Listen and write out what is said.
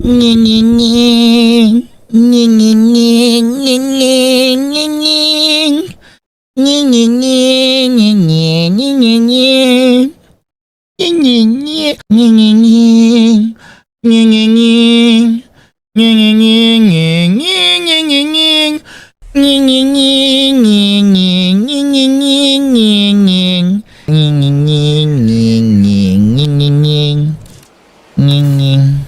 Nying nying nying. Nying nying nying nying nying nying nying. Nying nying nying nying nying nying nying nying. Nying nying nying nying nying nying. Nying nying nying. Nying nying nying nying nying nying nying nying. Nying nying nying nying nying nying nying nying nying nying. Nying nying nying nying nying nying nying nying. Nying nying.